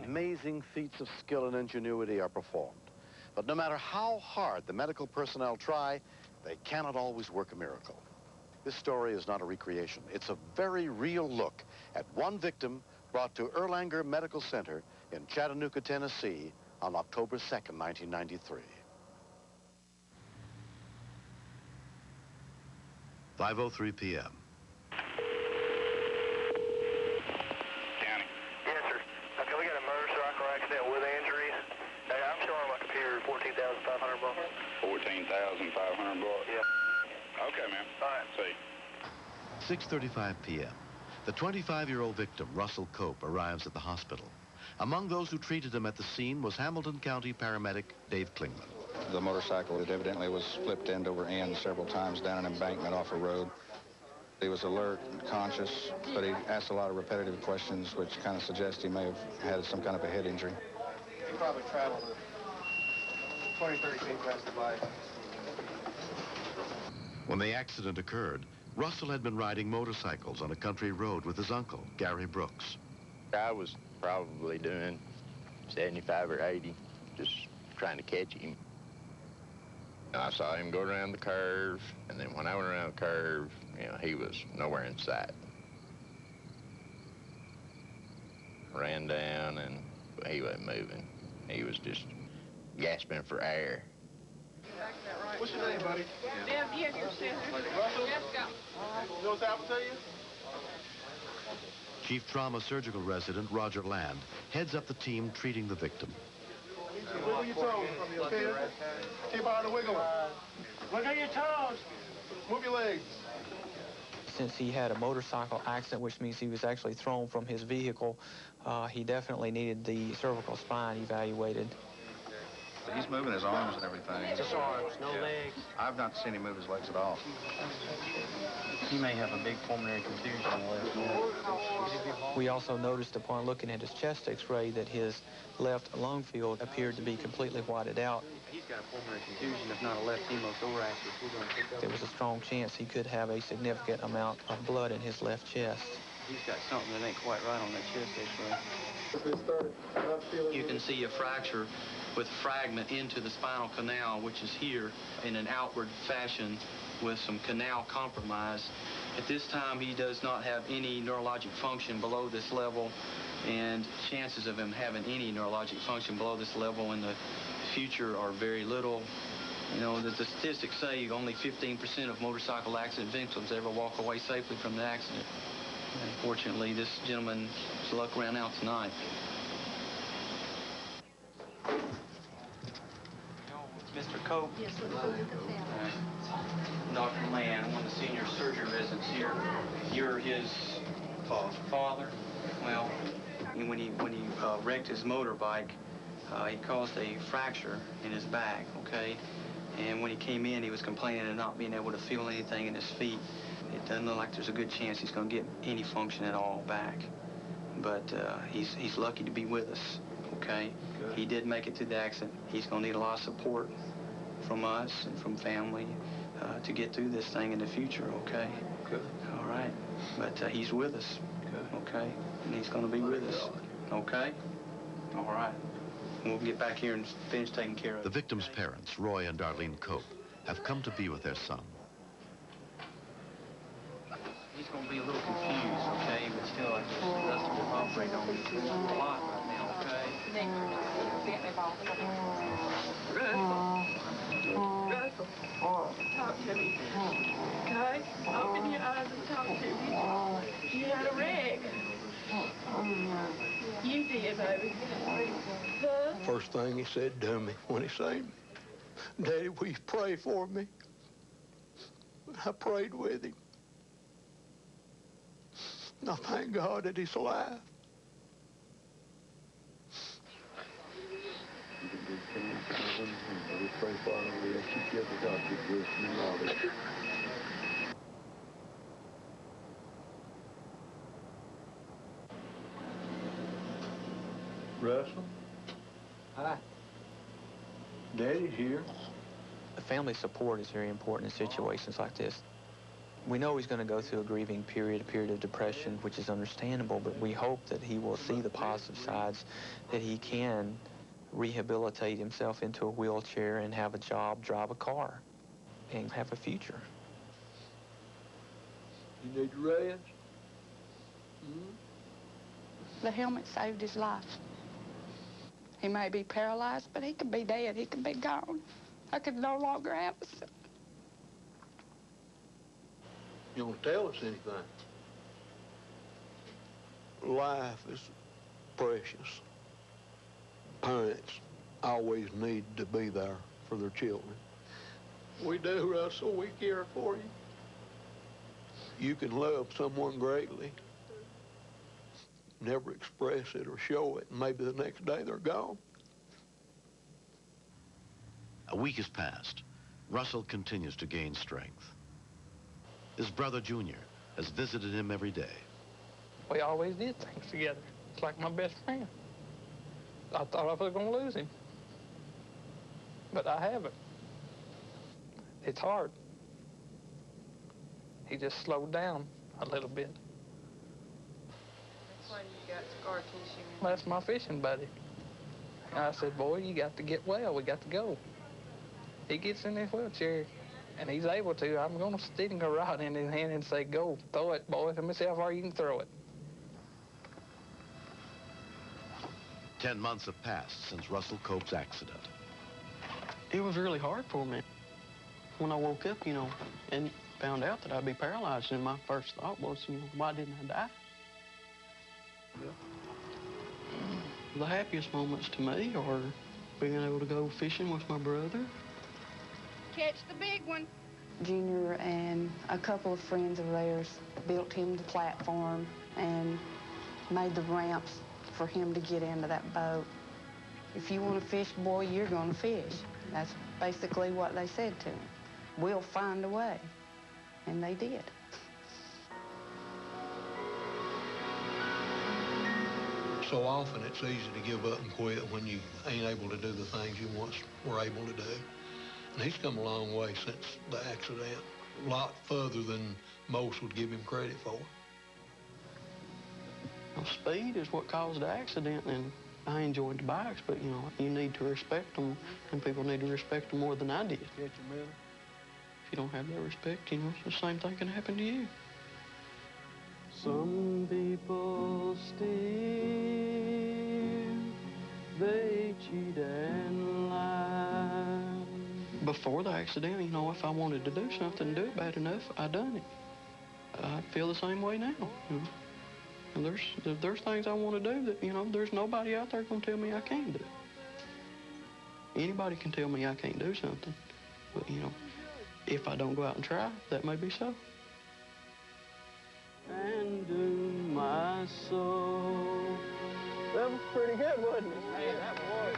amazing feats of skill and ingenuity are performed. But no matter how hard the medical personnel try, they cannot always work a miracle. This story is not a recreation. It's a very real look at one victim brought to Erlanger Medical Center in Chattanooga, Tennessee on October 2nd, 1993. 5:03 p.m. County. Yes, sir. Okay, we got a motorcycle accident with injuries. Hey, I'm showing on my computer 14,500 bucks. 14,500 bucks. Yeah. Okay, man. All right. See. 6:35 p.m. The 25-year-old victim, Russell Cope, arrives at the hospital. Among those who treated him at the scene was Hamilton County paramedic Dave Klingman. The motorcycle, it evidently was flipped end over end several times down an embankment off a road. He was alert and conscious, but he asked a lot of repetitive questions, which kind of suggests he may have had some kind of a head injury. He probably traveled 20, 30 feet past the bike. When the accident occurred, Russell had been riding motorcycles on a country road with his uncle, Gary Brooks. I was probably doing 75 or 80, just trying to catch him. I saw him go around the curve, and then when I went around the curve, you know, he was nowhere in sight. Ran down, and he wasn't moving. He was just gasping for air. What's your name, buddy? Yeah, your sister. Russell? Let's go. You know what's happened to you? Chief Trauma Surgical Resident Roger Land heads up the team treating the victim. Wiggle your toes from you, okay? Keep on the wiggle. Wiggle your toes. Move your legs. Since he had a motorcycle accident, which means he was actually thrown from his vehicle, he definitely needed the cervical spine evaluated. He's moving his arms and everything. Just arms, no legs. I've not seen him move his legs at all. He may have a big pulmonary contusion in the left lung. We also noticed upon looking at his chest x-ray that his left lung field appeared to be completely whited out. He's got a pulmonary contusion, if not a left hemothorax. There was a strong chance he could have a significant amount of blood in his left chest. He's got something that ain't quite right on that chest x-ray. You can see a fracture with fragment into the spinal canal, which is here in an outward fashion with some canal compromise. At this time, he does not have any neurologic function below this level, and chances of him having any neurologic function below this level in the future are very little. You know, the statistics say only 15% of motorcycle accident victims ever walk away safely from the accident. Unfortunately, this gentleman's luck ran out tonight. Mr. Cope. Yes, sir. Dr. Land, one of the senior surgery residents here. You're his father. Well, when he wrecked his motorbike, he caused a fracture in his back, okay? And when he came in, he was complaining of not being able to feel anything in his feet. It doesn't look like there's a good chance he's going to get any function at all back. But he's lucky to be with us, okay? Good. He did make it through the accident. He's going to need a lot of support from us and from family to get through this thing in the future, okay? Good. All right. But he's with us, Good. Okay? And he's going to be with us, okay? All right. We'll get back here and finish taking care of it. The victim's parents, Roy and Darlene Cope, have come to be with their son. He's going to be a little confused, okay? But still, I just Dustin will operate on him a lot right now, okay? Russell, talk to me. Okay? Open your eyes and talk to me. You had a wreck. You did, baby. Huh? First thing he said to me when he saved me, Daddy, will you pray for me? I prayed with him. And I thank God that he's alive. Russell? Hi. Daddy's here. The family support is very important in situations like this. We know he's going to go through a grieving period, a period of depression, which is understandable, but we hope that he will see the positive sides, that he can rehabilitate himself into a wheelchair and have a job, drive a car, and have a future. You need to rest? The helmet saved his life. He may be paralyzed, but he could be dead. He could be gone. I could no longer have a son. You want to tell us anything? Life is precious. Parents always need to be there for their children. We do, Russell. We care for you. You can love someone greatly, never express it or show it, and maybe the next day they're gone. A week has passed. Russell continues to gain strength. His brother, Junior, has visited him every day. We always did things together. It's like my best friend. I thought I was going to lose him, but I haven't. It's hard. He just slowed down a little bit. That's why you got scar tissue. That's my fishing buddy. And I said, boy, you got to get well. We got to go. He gets in his wheelchair, and he's able to. I'm going to stick a rod in his hand and say, go, throw it, boy. Let me see how far you can throw it. 10 months have passed since Russell Cope's accident. It was really hard for me. When I woke up, you know, and found out that I'd be paralyzed, and my first thought was, you know, why didn't I die? The happiest moments to me are being able to go fishing with my brother. Catch the big one. Junior and a couple of friends of theirs built him the platform and made the ramps for him to get into that boat. If you want to fish, boy, you're going to fish. That's basically what they said to him. We'll find a way. And they did. So often it's easy to give up and quit when you ain't able to do the things you once were able to do. And he's come a long way since the accident, a lot further than most would give him credit for. Well, speed is what caused the accident, and I enjoyed the bikes, but, you know, you need to respect them, and people need to respect them more than I did. If you don't have that respect, you know, the same thing can happen to you. Some people steal, they cheat and lie. Before the accident, you know, if I wanted to do something, do it bad enough, I done it. I feel the same way now, you know. And there's things I want to do that, you know, there's nobody out there going to tell me I can't do. Anybody can tell me I can't do something, but, you know, if I don't go out and try, that may be so. And do my soul. That was pretty good, wasn't it? Hey, that was.